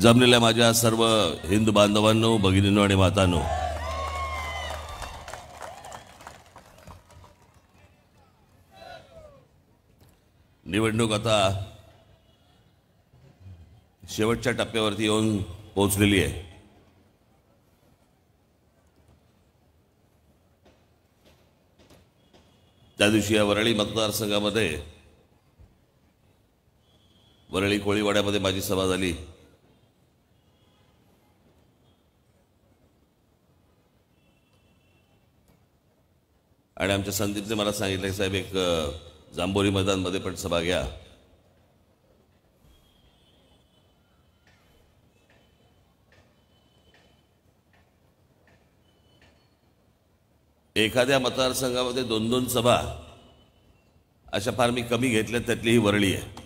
जमलेल्या माझ्या सर्व हिंदू बांधवांनो, भगिनींनो आणि मातांनो, निवडणूक आता शेवटच्या टप्प्यावरती येऊन पोहोचलेली आहे. त्या दिवशी या वरळी मतदारसंघामध्ये वरळी कोळीवाड्यामध्ये माझी सभा झाली. आणि आमच्या संदीपने मला सांगितलं, साहेब एक जांभोरी मैदानमध्ये पण सभा घ्या. एखाद्या मतदारसंघामध्ये 2-2 सभा अशा फार मी कमी घेतल्या, त्यातली ही वरळी आहे.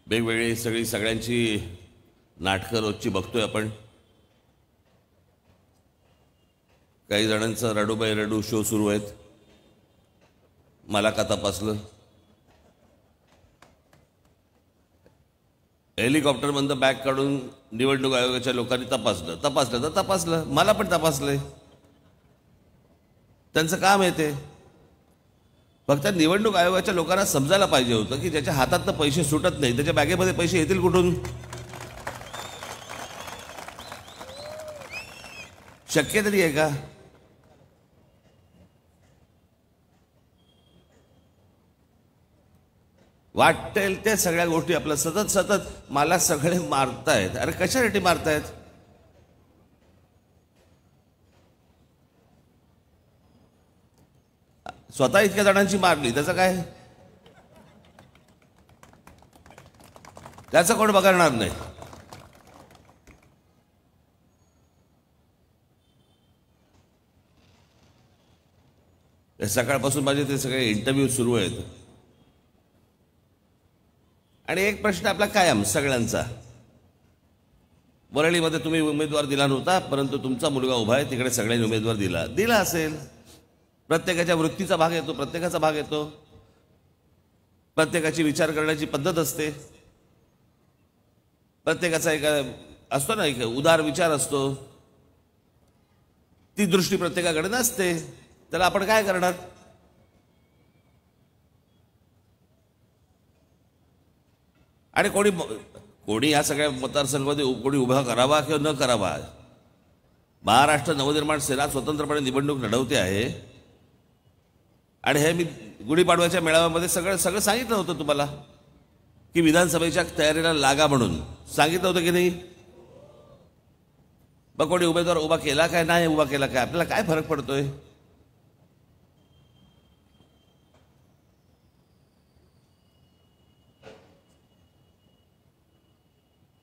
वेगवेगळी सगळ्यांची नाटकं रोजची बघतोय आपण. काही जणांचा रडूबाई रडू शो सुरू आहेत. मला का तपासलं? हेलिकॉप्टरमधून बॅग काढून निवडणूक आयोगाच्या लोकांनी तपासलं. मला पण तपासलंय. त्यांचं काम आहे ते. फक्त निवडणूक आयोगाच्या लोकांना समजायला पाहिजे होतं की ज्याच्या हातातनं पैसे सुटत नाही त्याच्या बॅगेमध्ये पैसे येतील कुठून? शक्य तरी आहे का? वाटेल त्या सगळ्या गोष्टी आपल्या सतत मला सगळे मारतायत. अरे कशासाठी मारतायत? स्वतः इतक्या जणांची मारली, त्याचं काय? त्याचं कोण बघणार नाही. सकाळपासून माझे ते सगळे इंटरव्ह्यू सुरू आहेत. आणि एक प्रश्न आपला कायम सगळ्यांचा, वरळीमध्ये तुम्ही उमेदवार दिला नव्हता, परंतु तुमचा मुलगा उभा आहे तिकडे सगळ्यांनी उमेदवार दिला असेल. प्रत्येकाच्या वृत्तीचा भाग येतो, प्रत्येकाचा भाग येतो, प्रत्येकाची विचार करण्याची पद्धत असते, प्रत्येकाचा एक असतो ना, एक उदार विचार असतो. ती दृष्टी प्रत्येकाकडे नसते. त्याला आपण काय करणार? आणि कोणी या सगळ्या मतदारसंघामध्ये कोणी उभा करावा किंवा न करावा, महाराष्ट्र नवनिर्माण सेना स्वतंत्रपणे निवडणूक लढवते आहे. आणि हे मी गुढीपाडव्याच्या मेळाव्यामध्ये सगळं सांगितलं होतं तुम्हाला की विधानसभेच्या तयारीला लागा म्हणून सांगितलं होतं की नाही? मग कोणी उमेदवार उभा केला काय नाही उभा केला काय, आपल्याला काय फरक पडतोय?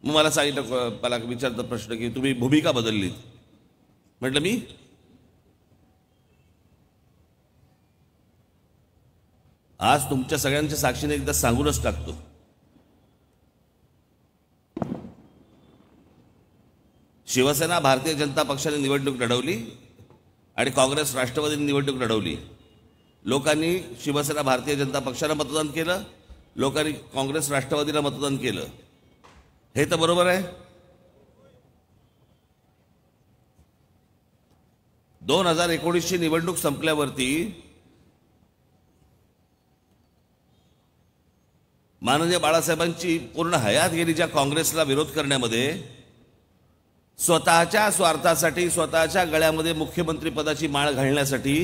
मग मला सांगितलं, मला विचारतात प्रश्न की तुम्ही भूमिका बदललीत. म्हटलं मी आज तुमच्या सगळ्यांच्या साक्षीने एकदा सांगूनच टाकतो. शिवसेना भारतीय जनता पक्षाने निवडणूक लढवली आणि काँग्रेस राष्ट्रवादीने निवडणूक लढवली. लोकांनी शिवसेना भारतीय जनता पक्षाला मतदान केलं, लोकांनी काँग्रेस राष्ट्रवादीला मतदान केलं. हे तर बरोबर आहे. 2019ची निवडणूक संपल्यावरती माननीय बाळासाहेबांची पूर्ण हयात गेली ज्या काँग्रेसला विरोध करण्यामध्ये. स्वतःच्या स्वार्थासाठी, स्वतःच्या गळ्यामध्ये मुख्यमंत्री पदाची माळ घालण्यासाठी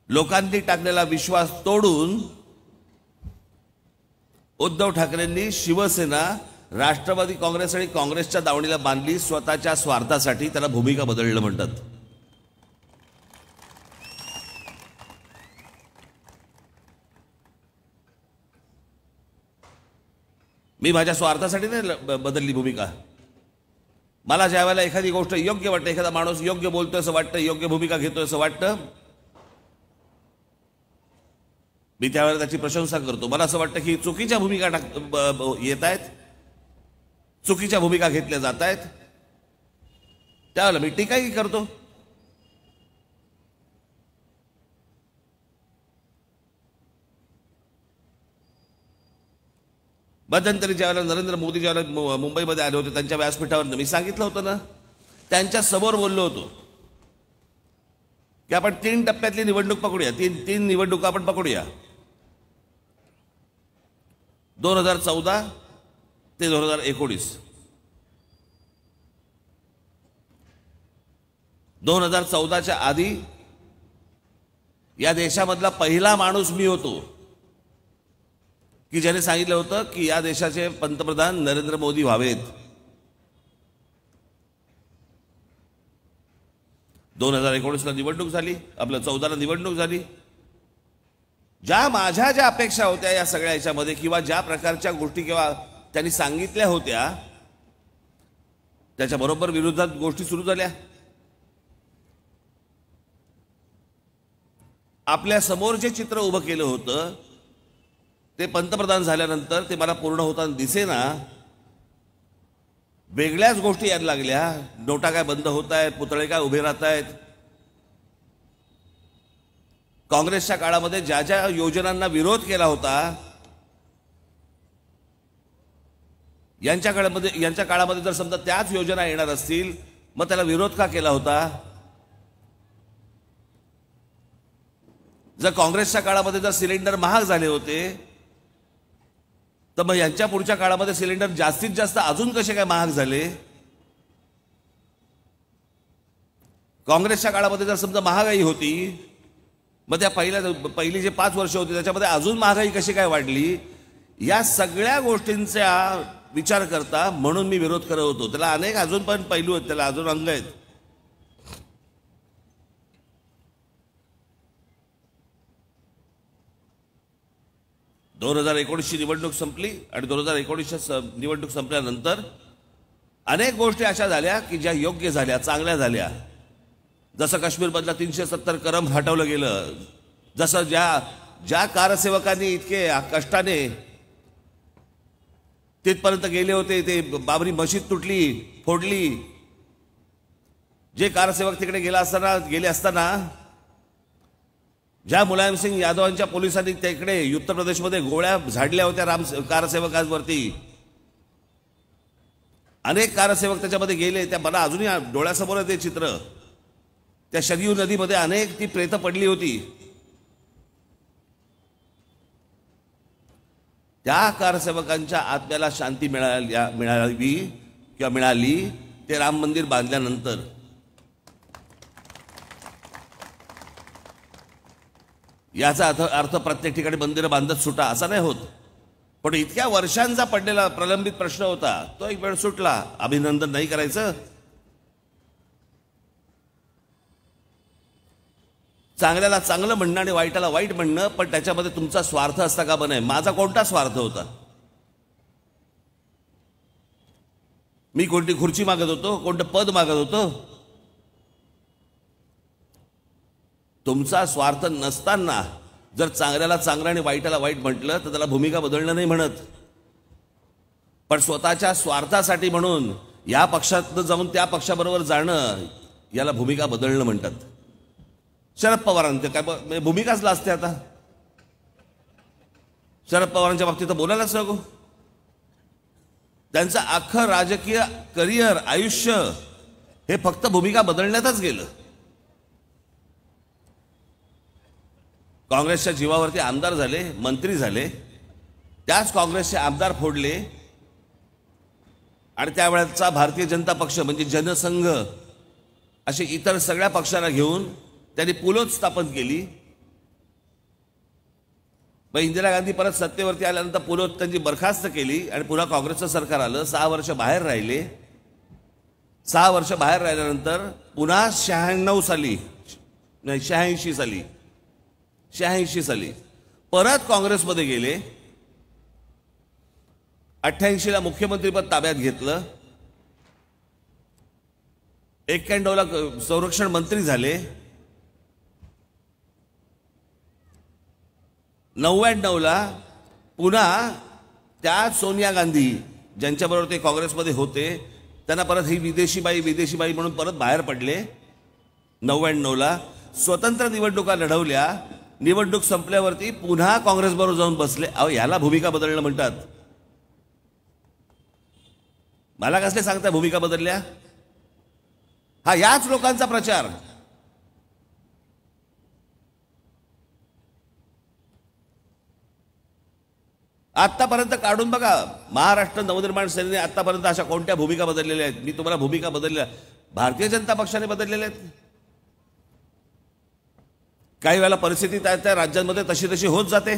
लोकांनी टाकलेला विश्वास तोडून उद्धव ठाकरेंनी शिवसेना, राष्ट्रवादी काँग्रेस आणि काँग्रेसच्या दावणीला बांधली स्वतःच्या स्वार्थासाठी. त्याला भूमिका बदललं म्हणतात. मी माझ्या स्वार्थासाठी नाही बदलली भूमिका. मला ज्या वेळेला एखादी गोष्ट योग्य वाटते, एखादा माणूस योग्य बोलतोय असं वाटतं, योग्य भूमिका घेतोय असं वाटतं, मी त्यावेळेला त्याची प्रशंसा करतो. मला असं वाटतं की चुकीच्या भूमिका येत आहेत, चुकीच्या भूमिका घेतल्या जात आहेत, त्यावेळेला मी टीकाही करतो. मध्यंतरी ज्यावेळेला नरेंद्र मोदी ज्यावेळेला मुंबईमध्ये आले होते त्यांच्या व्यासपीठावर मी सांगितलं होतं ना, त्यांच्या समोर बोललो होतो की आपण 3 टप्प्यातली निवडणूक पकडूया. तीन निवडणुका आपण पकडूया. 2014 ते 2019. 2014च्या आधी या देशामधला पहिला माणूस मी होतो की ज्याने सांगितलं होतं की या देशाचे पंतप्रधान नरेंद्र मोदी व्हावेत. 2019ला निवडणूक झाली, आपलं 14ला निवडणूक झाली. माझ्या ज्या अपेक्षा होत्या या सगळ्या याच्यामध्ये किंवा ज्या प्रकारच्या गोष्टी किंवा त्यांनी सांगितल्या होत्या त्याच्या बरोबर विरोधात गोष्टी सुरू झाल्या. आपल्या समोर जे चित्र उभं केलं होतं ते पंतप्रधान झाल्यानंतर ते मला पूर्ण होताना दिसेना. वेगळ्याच गोष्टी यायला लागल्या. नोटा काय बंद होत आहेत, पुतळे काय उभे राहत आहेत. काँग्रेसच्या काळामध्ये ज्या ज्या योजनांना विरोध केला होता यांच्या काळामध्ये जर समजा त्याच योजना येणार असतील मग त्याला विरोध का केला होता. जर काँग्रेसच्या काळामध्ये जर सिलेंडर महाग झाले होते तर मग यांच्या पुढच्या काळामध्ये सिलेंडर जास्तीत जास्त अजून कसे काय महाग झाले. काँग्रेसच्या काळामध्ये जर समजा महागाई होती मग त्या पहिली जे 5 वर्ष होती त्याच्यामध्ये अजून महागाई कशी काय वाढली. या सगळ्या गोष्टींचा विचार करता म्हणून मी विरोध करत होतो. त्याला अनेक अजून पण पैलू आहेत, त्याला अजून अंग आहेत. दोन 2019ची निवडणूक संपली आणि 2019च्या निवडणूक संपल्यानंतर अनेक गोष्टी अशा झाल्या की ज्या योग्य झाल्या, चांगल्या झाल्या. जसं काश्मीरमधला 370 कलम हटवलं गेलं, जसं ज्या कारसेवकांनी इतके कष्टाने तिथपर्यंत गेले होते, ते बाबरी मशीद तुटली, फोडली. जे कारसेवक तिकडे गेले असताना ज्या मुलायमसिंग यादवांच्या पोलिसांनी तिकडे उत्तर प्रदेशमध्ये गोळ्या झाडल्या होत्या कारसेवकांवरती, अनेक कारसेवक त्याच्यामध्ये गेले. त्या मला अजूनही डोळ्यासमोर आहे ते चित्र. त्या शरयू नदीमध्ये अनेक ती प्रेतं पडली होती. त्या कारसेवकांच्या आत्म्याला शांती मिळाली ते राम मंदिर बांधल्यानंतर. याचा अर्थ प्रत्येक ठिकाणी मंदिरं बांधत सुटा असा नाही होत, पण इतक्या वर्षांचा पडलेला प्रलंबित प्रश्न होता तो एक वेळ सुटला. अभिनंदन नाही करायचं. चांगल्याला चांगलं म्हणणं आणि वाईटाला वाईट म्हणणं, पण त्याच्यामध्ये तुमचा स्वार्थ असता का नाही. माझा कोणता स्वार्थ होता. मी कोणती खुर्ची मागत होतो, कोणतं पद मागत होतो. तुमचा स्वार्थ नसताना जर चांगल्याला चांगलं आणि वाईटाला वाईट म्हटलं तर त्याला भूमिका बदलणं नाही म्हणत. पण स्वतःच्या स्वार्थासाठी म्हणून या पक्षात जाऊन त्या पक्षाबरोबर जाणं याला भूमिका बदलणं म्हणतात. शरद पवारांचे काय भूमिकाच लाजते आता. शरद पवारांच्या बाबतीत तर बोलायलाच नको. त्यांचं अख्खं राजकीय करिअर, आयुष्य हे फक्त भूमिका बदलण्यातच गेलं. काँग्रेसच्या जीवावरती आमदार झाले, मंत्री झाले, त्याच काँग्रेसचे आमदार फोडले आणि त्यावेळेचा भारतीय जनता पक्ष म्हणजे जनसंघ असे इतर सगळ्या पक्षांना घेऊन त्यांनी पुलोत स्थापन केली. मग इंदिरा गांधी परत सत्तेवरती आल्यानंतर पुलोत त्यांची बरखास्त केली आणि पुन्हा काँग्रेसचं सरकार आलं. 6 वर्ष बाहेर राहिले. 6 वर्ष बाहेर राहिल्यानंतर पुन्हा 86 साली परत काँग्रेसमध्ये गेले. 88ला मुख्यमंत्रीपद ताब्यात घेतलं. 91ला संरक्षण मंत्री झाले. 99ला पुन्हा त्या सोनिया गांधी ज्यांच्याबरोबर ते काँग्रेसमध्ये होते त्यांना परत ही विदेशी बाई म्हणून परत बाहेर पडले. 99ला स्वतंत्र निवडणुका लढवल्या. निवडणूक संपल्यावरती पुन्हा काँग्रेसबरोबर जाऊन बसले. अहो, याला भूमिका बदलणं म्हणतात. मला कसले सांगता भूमिका बदलल्या? हा याच लोकांचा प्रचार. आतापर्यंत काढून बघा, महाराष्ट्र नवनिर्माण सेनेने आतापर्यंत अशा कोणत्या भूमिका बदललेल्या आहेत? मी तुम्हाला भूमिका बदलल्या भारतीय जनता पक्षाने बदललेल्या आहेत. काही वेळेला परिस्थिती त्या राज्यांमध्ये तशी होत जाते.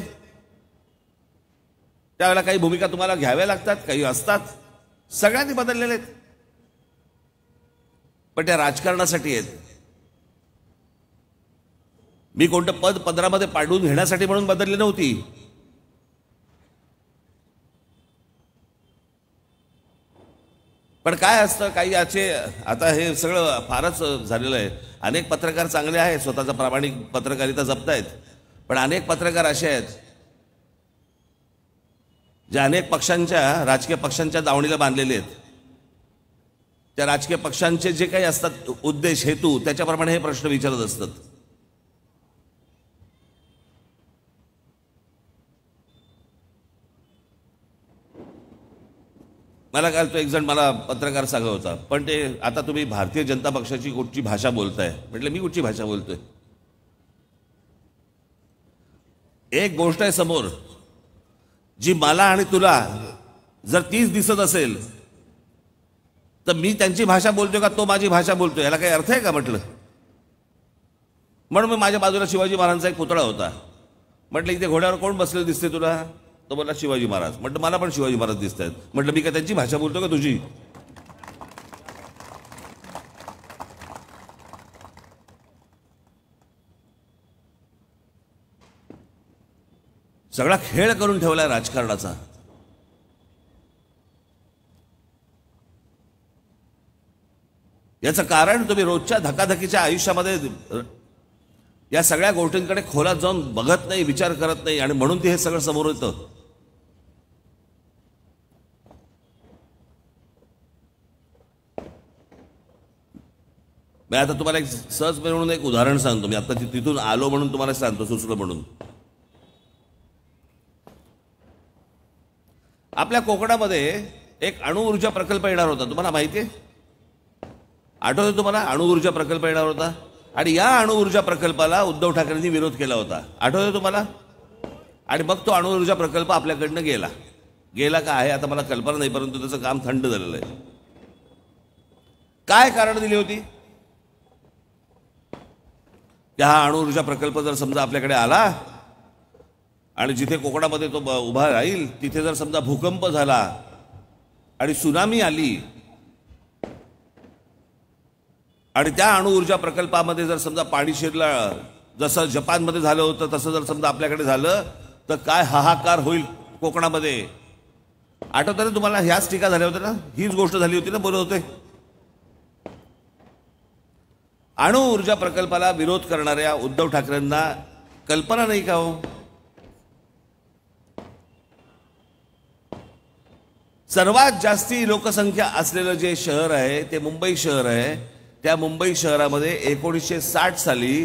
त्यावेळेला काही भूमिका तुम्हाला घ्याव्या लागतात, काही असतात. सगळ्यांनी बदललेले आहेत, पण त्या राजकारणासाठी आहेत. मी कोणतं पद पदरामध्ये पाडून घेण्यासाठी म्हणून बदलली नव्हती. पण काय असतं, काही याचे आता हे सगळं फारच झालेलं आहे. अनेक पत्रकार चांगले आहेत, स्वतःचा प्रामाणिक पत्रकारिता जपतायत, पण अनेक पत्रकार असे आहेत जे अनेक पक्षांच्या राजकीय पक्षांच्या दावणीला बांधलेले आहेत. त्या राजकीय पक्षांचे जे काही असतात उद्देश हेतू, त्याच्याप्रमाणे हे प्रश्न विचारत असतात. मला काल तो एक जण मला पत्रकार सांगत होता, पण ते आता तुम्ही भारतीय जनता पक्षाची कुठची भाषा बोलताय? म्हटलं मी कुठची भाषा बोलतोय? एक गोष्ट आहे समोर, जी मला आणि तुला जर तीच दिसत असेल तर मी त्यांची भाषा बोलतोय का तो माझी भाषा बोलतोय? याला काही अर्थ आहे का? म्हटलं. म्हणून मी माझ्या बाजूला शिवाजी महाराजांचा एक पुतळा होता. म्हटलं इथे घोड्यावर कोण बसलेलं दिसते तुला? तो बोलला शिवाजी महाराज. म्हटलं मला पण शिवाजी महाराज दिसत आहेत. म्हटलं मी काय त्यांची भाषा बोलतो का तुझी? सगळा खेळ करून ठेवलाय राजकारणाचा. याचं कारण तुम्ही रोजच्या धकाधकीच्या आयुष्यामध्ये या सगळ्या गोष्टींकडे खोलात जाऊन बघत नाही, विचार करत नाही, आणि म्हणून ते हे सगळं समोर येतं. मी आता तुम्हाला एक सहज म्हणून एक उदाहरण सांगतो. मी आता तिथून आलो म्हणून तुम्हाला सांगतो, सुचलं म्हणून. आपल्या कोकणामध्ये एक अणुऊर्जा प्रकल्प येणार होता, तुम्हाला माहिती आहे? आठवतं तुम्हाला? अणुऊर्जा प्रकल्प येणार होता, आणि या अणुऊर्जा प्रकल्पाला उद्धव ठाकरेंनी विरोध केला होता. आठवतं तुम्हाला? आणि मग तो अणुऊर्जा प्रकल्प आपल्याकडनं गेला का आहे आता मला कल्पना नाही, परंतु त्याचं काम थंड झालेलं आहे. काय कारण दिली होती? की हा अणुऊर्जा प्रकल्प जर समजा आपल्याकडे आला आणि जिथे कोकणामध्ये तो उभा राहील तिथे जर समजा भूकंप झाला आणि सुनामी आली, आणि त्या अणुऊर्जा प्रकल्पामध्ये जर समजा पाणी शिरलं, जसं जपानमध्ये झालं होतं तसं जर समजा आपल्याकडे झालं तर काय हाहाकार होईल कोकणामध्ये. आठवतं ना तुम्हाला? ह्याच टीका झाल्या होत्या ना, हीच गोष्ट झाली होती ना, बोलत होते. अणुऊर्जा प्रकल्पाला विरोध करणाऱ्या उद्धव ठाकरेंना कल्पना नाही का हो? सर्वात जास्ती लोकसंख्या असलेलं जे शहर आहे ते मुंबई शहर आहे. त्या मुंबई शहरामध्ये 1960 साली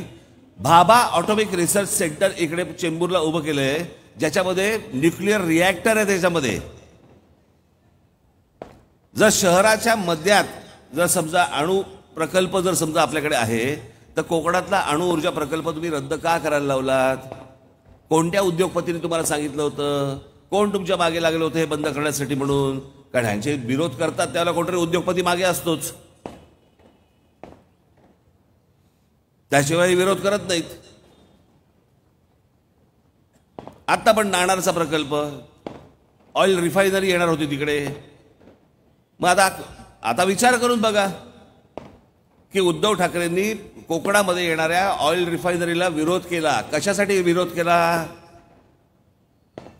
भाभा ऑटोमिक रिसर्च सेंटर इकडे चेंबूरला उभं केलंय, ज्याच्यामध्ये न्यूक्लिअर रिॲक्टर आहे. त्याच्यामध्ये जर शहराच्या मध्यात जर समजा अणु प्रकल्प जर समजा आपल्याकडे आहे, तर कोकणातला अणुऊर्जा प्रकल्प तुम्ही रद्द का करायला लावलात? कोणत्या उद्योगपतीने तुम्हाला सांगितलं होतं? कोण तुमच्या मागे लागलं होतं हे बंद करण्यासाठी म्हणून? कारण ह्यांचे विरोध करतात त्याला कोणतरी उद्योगपती मागे असतोच, त्याशिवाय विरोध करत नाहीत. आता पण नाणारचा प्रकल्प, ऑइल रिफायनरी येणार होती तिकडे. मग आता विचार करून बघा की उद्धव ठाकरेंनी कोकणामध्ये येणाऱ्या ऑइल रिफायनरीला विरोध केला. कशासाठी विरोध केला?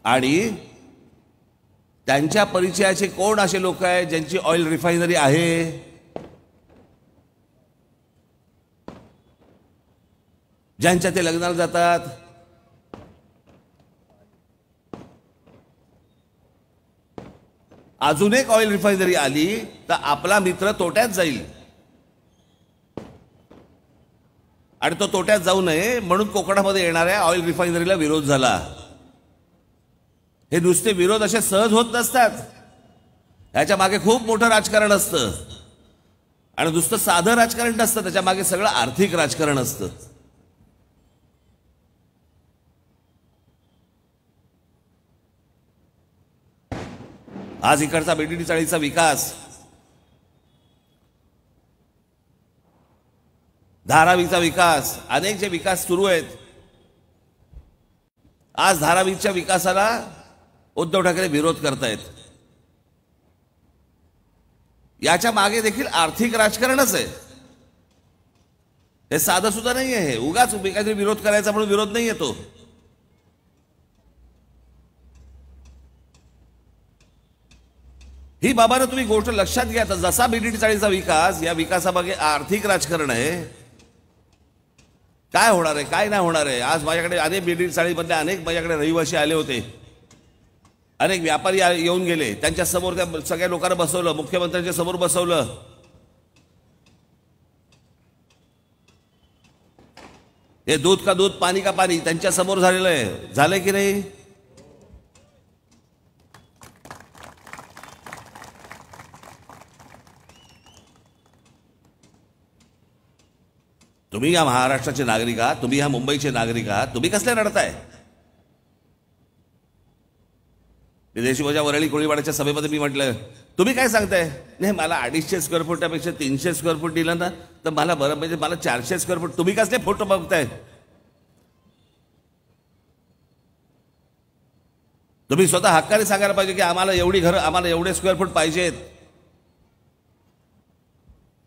आणि त्यांच्या परिचयाचे कोण असे लोक आहेत ज्यांची ऑइल रिफायनरी आहे? ज्यांच्या ते लग्नाला जातात. अजून एक ऑइल रिफायनरी आली तर आपला मित्र तोट्यात जाईल, आणि तो तोट्यात जाऊ नये म्हणून कोकणामध्ये येणाऱ्या ऑइल रिफायनरीला विरोध झाला. हे नुसते विरोध असे सहज होत नसतात, याच्या मागे खूप मोठं राजकारण असतं, आणि नुसतं साधं राजकारण नसतं, त्याच्या मागे सगळं आर्थिक राजकारण असतं. आज इकडचा बीडीडी चाळीचा विकास, धारावीचा विकास, अनेक जे विकास सुरू आहेत, आज धारावीच्या विकासाला उद्धव ठाकरे विरोध करतायत. याच्या मागे देखील आर्थिक राजकारणच आहे. हे साधं सुद्धा नाही आहे. हे उगाच काहीतरी विरोध करायचा म्हणून विरोध नाही येतो. ही बाबांनो तुम्ही गोष्ट लक्षात घ्या. जसा बीडीडी चाळीचा विकास, या विकासामागे आर्थिक राजकारण आहे. काय होणार आहे, काय नाही होणार आहे. आज माझ्याकडे अनेक बीडीडी चाळीमधले अनेक माझ्याकडे रहिवासी आले होते, अनेक व्यापारी येऊन गेले. त्यांच्या समोर त्या सगळ्या लोकांना बसवलं, मुख्यमंत्र्यांच्या समोर बसवलं. हे दूध का दूध, पाणी का पाणी त्यांच्या समोर झालेलं आहे. झालंय की नाही? तुम्ही या महाराष्ट्राचे नागरिक आहात, तुम्ही या मुंबईचे नागरिक आहात, तुम्ही कसले रडताय? देशीबाच्या वरळी कोळीवाड्याच्या सभेमध्ये मी म्हटलं, तुम्ही काय सांगताय? नाही, मला 250 स्क्वेअर फुटापेक्षा 300 स्क्वेअर फूट दिलं ना तर मला बरं, म्हणजे मला 400 स्क्वेअर फूट. तुम्ही कसले फोटो बघताय? तुम्ही स्वतः हक्काने सांगायला पाहिजे की आम्हाला एवढी घरं, आम्हाला एवढे स्क्वेअर फूट पाहिजेत.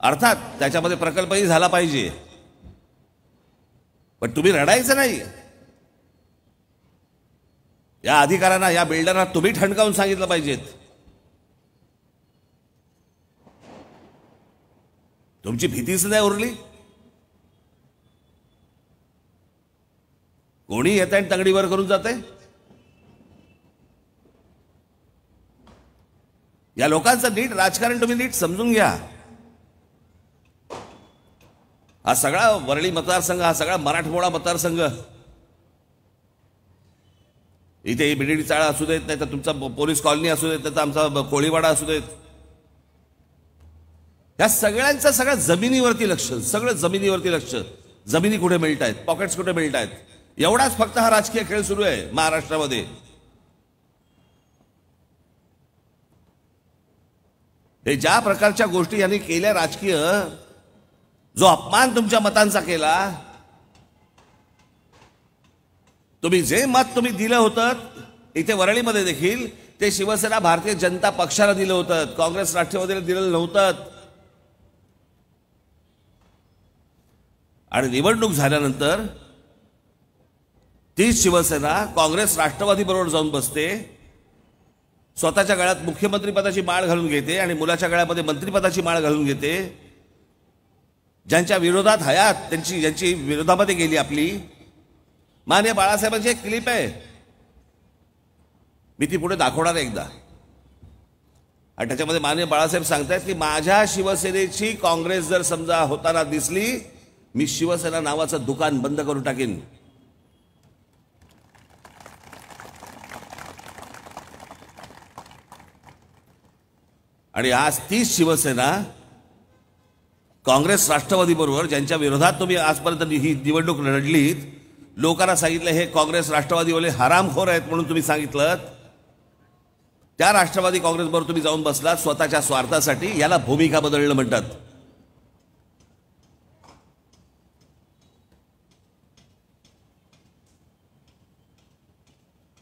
अर्थात त्याच्यामध्ये प्रकल्पही झाला पाहिजे, पण तुम्ही रडायचं नाही. या अधिकाऱ्यांना, या बिल्डरना तुम्ही ठणकावून सांगितलं पाहिजेत. तुमची भीतीच नाही उरली. कोणी येत आहे तंगडीवर करून जाते. या लोकांचं नीट राजकारण तुम्ही नीट समजून घ्या. हा सगळा वरळी मतदारसंघ, हा सगळा मराठमोळा मतदारसंघ, इथे बीडीडी चाळा असू देत, नाही तर तुमचा पोलीस कॉलनी असू देत, नाही तर आमचा कोळीवाडा असू देत, या सगळ्यांचं सगळ्या जमिनीवरती लक्ष, सगळं जमिनीवरती लक्ष. जमिनी कुठे मिळत आहेत, पॉकेट्स कुठे मिळत आहेत, एवढाच फक्त हा राजकीय खेळ सुरू आहे महाराष्ट्रामध्ये. हे ज्या प्रकारच्या गोष्टी यांनी केल्या राजकीय, जो अपमान तुमच्या मतांचा केला, तुम्ही जे मत तुम्ही दिलं होतं इथे वरळीमध्ये देखील, ते शिवसेना भारतीय जनता पक्षाला दिलं होतं, काँग्रेस राष्ट्रवादीला दिलेलं नव्हतं. आणि निवडणूक झाल्यानंतर तीच शिवसेना काँग्रेस राष्ट्रवादी बरोबर जाऊन बसते, स्वतःच्या गळ्यात मुख्यमंत्री पदाची माळ घालून घेते आणि मुलाच्या गळ्यामध्ये मंत्रिपदाची माळ घालून घेते. ज्यांच्या विरोधात हयात, ज्यांची विरोधामध्ये गेली आपली माननीय बाळासाहेबांची एक क्लिप आहे, मी ती पुढे दाखवणार एकदा. आणि त्याच्यामध्ये माननीय बाळासाहेब सांगतायत की माझ्या शिवसेनेची काँग्रेस जर समजा होताना दिसली, मी शिवसेना नावाचं दुकान बंद करून टाकीन. आणि आज तीच शिवसेना काँग्रेस राष्ट्रवादी बरोबर, ज्यांच्या विरोधात तुम्ही आजपर्यंत ही निवडणूक लढलीत, लोकांना सांगितलं हे काँग्रेस राष्ट्रवादीवाले हरामखोर आहेत म्हणून तुम्ही सांगितलं, त्या राष्ट्रवादी काँग्रेस बरोबर तुम्ही जाऊन बसलात स्वतःच्या स्वार्थासाठी. याला भूमिका बदलणं म्हणतात.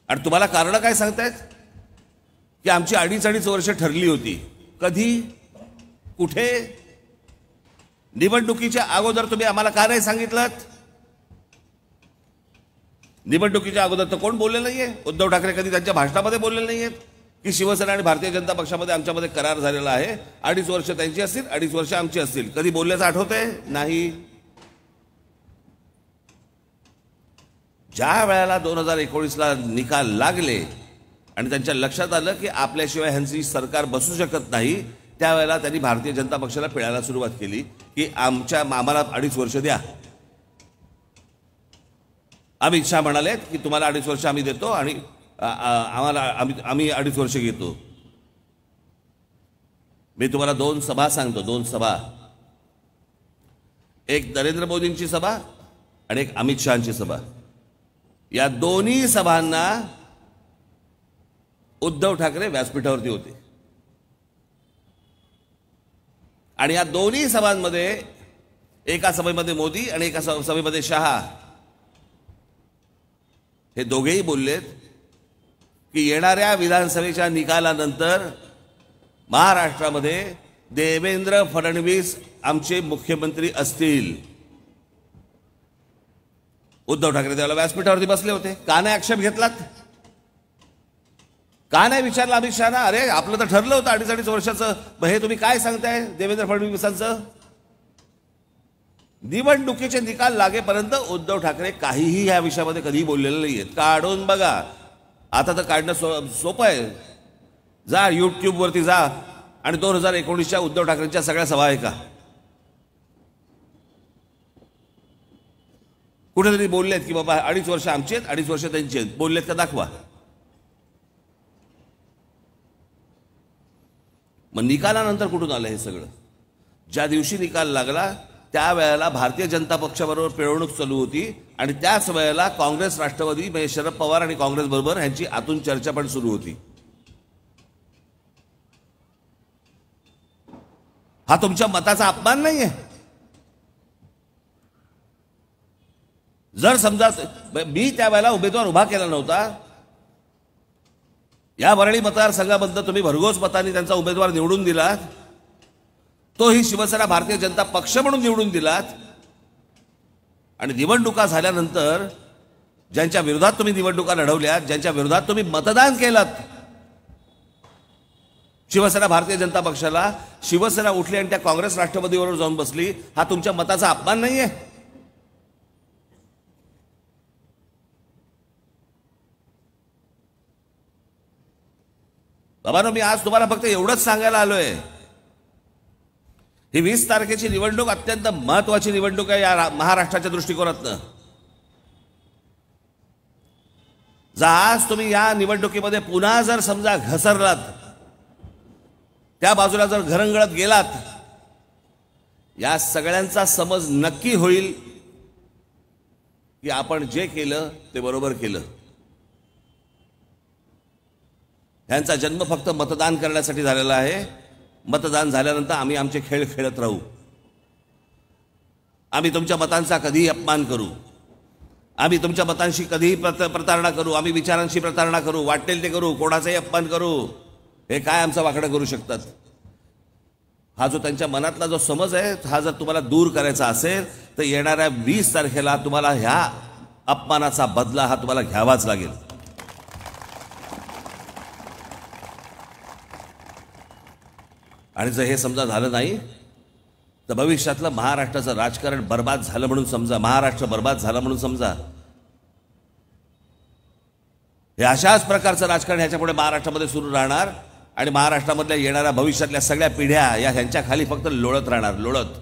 आणि तुम्हाला कारण काय सांगतायत की आमची 2.5 वर्ष ठरली होती. कधी, कुठे? निवडणुकीच्या अगोदर तुम्ही आम्हाला का नाही सांगितलं? निवडणुकीच्या अगोदर तर कोण बोललेलं नाहीये. उद्धव ठाकरे कधी त्यांच्या भाषणामध्ये बोललेले नाहीयेत की शिवसेना आणि भारतीय जनता पक्षामध्ये आमच्यामध्ये करार झालेला आहे, 2.5 वर्ष त्यांची असतील, 2.5 वर्ष आमची असतील. कधी बोलल्याचं आठवतंय? नाही. ज्या वेळेला 2019ला निकाल लागले आणि त्यांच्या लक्षात आलं की आपल्याशिवाय ह्यांची सरकार बसू शकत नाही, त्यावेळेला त्यांनी भारतीय जनता पक्षाला पिळायला सुरुवात केली की आम्हाला 2.5 वर्ष द्या. अमित शहा म्हणाले की तुम्हाला 2.5 वर्ष आम्ही देतो आणि आम्ही 2.5 वर्ष घेतो. मी तुम्हाला 2 सभा सांगतो, 2 सभा. एक नरेंद्र मोदींची सभा आणि एक अमित शहाची सभा. या दोन्ही सभांना उद्धव ठाकरे व्यासपीठावरती होते आणि या दोन्ही सभांमध्ये एका सभेमध्ये मोदी आणि एका सभेमध्ये शहा हे दोघेही बोललेत की येणाऱ्या विधानसभेच्या निकालानंतर महाराष्ट्रामध्ये देवेंद्र फडणवीस आमचे मुख्यमंत्री असतील. उद्धव ठाकरे त्याला व्यासपीठावरती बसले होते. का नाही आक्षेप घेतलात? का नाही विचारलं अमित शहाना? अरे आपलं तर ठरलं होतं 2.5 वर्षाचं, हे तुम्ही काय सांगताय देवेंद्र फडणवीसांचं? निवडणुकीचे निकाल लागेपर्यंत उद्धव ठाकरे काहीही या विषयामध्ये कधीही बोललेले नाहीयेत. काढून बघा, आता तर काढणं सोपं आहे. जा युट्यूबवरती जा आणि 2019च्या उद्धव ठाकरेंच्या सगळ्या सभा ऐका. कुठेतरी बोललेत की बाबा 2.5 वर्ष आमचे आहेत, 2.5 वर्ष त्यांचे आहेत, बोललेत का दाखवा. मग निकालानंतर कुठून आलं हे सगळं? ज्या दिवशी निकाल लागला त्यावेळेला भारतीय जनता पक्षाबरोबर पिळवणूक चालू होती आणि त्याच वेळेला काँग्रेस राष्ट्रवादी म्हणजे शरद पवार आणि काँग्रेस बरोबर ह्यांची आतून चर्चा पण सुरू होती. हा तुमच्या मताचा अपमान नाहीये? जर समजा मी त्यावेळेला उमेदवार उभा केला नव्हता, या वरळी मतदारसंघाबद्दल तुम्ही भरघोस मतांनी त्यांचा उमेदवार निवडून दिलात, तोही शिवसेना भारतीय जनता पक्ष म्हणून निवडून दिलात आणि निवडणुका झाल्यानंतर ज्यांच्या विरोधात तुम्ही निवडणुका लढवल्यात, ज्यांच्या विरोधात तुम्ही मतदान केलात शिवसेना भारतीय जनता पक्षाला, शिवसेना उठली आणि त्या काँग्रेस राष्ट्रवादीबरोबर जाऊन बसली, हा तुमच्या मताचा अपमान नाहीये? बाबांनो, मी आज तुम्हाला फक्त एवढंच सांगायला आलोय, ही 20 तारखेची निवडणूक अत्यंत महत्वाची निवडणूक आहे या महाराष्ट्राच्या दृष्टिकोनातनं. जर आज तुम्ही या निवडणुकीमध्ये पुन्हा जर समजा घसरलात, त्या बाजूला जर घरंगळत गेलात, या सगळ्यांचा समज नक्की होईल की आपण जे केलं ते बरोबर केलं. ह्यांचा जन्म फक्त मतदान करण्यासाठी झालेला आहे. मतदान झाल्यानंतर आम्ही आमचे खेळ खेळत राहू. आम्ही तुमच्या मतांचा कधीही अपमान करू, आम्ही तुमच्या मतांशी कधीही प्रतारणा करू, आम्ही विचारांशी प्रतारणा करू, वाटेल ते करू, कोणाचाही अपमान करू. हे काय आमचं वाकडं करू शकतात? हा जो त्यांच्या मनातला जो समज आहे, हा जर तुम्हाला दूर करायचा असेल तर येणाऱ्या 20 तारखेला तुम्हाला ह्या अपमानाचा बदला हा तुम्हाला घ्यावाच लागेल. आणि जर हे समजा झालं नाही तर भविष्यातलं महाराष्ट्राचं राजकारण बर्बाद झालं म्हणून समजा, महाराष्ट्र बर्बाद झाला म्हणून समजा. हे अशाच प्रकारचं राजकारण ह्याच्यापुढे महाराष्ट्रामध्ये सुरू राहणार आणि महाराष्ट्रामधल्या येणाऱ्या भविष्यातल्या सगळ्या पिढ्या या ह्यांच्या खाली फक्त लोळत राहणार, लोळत.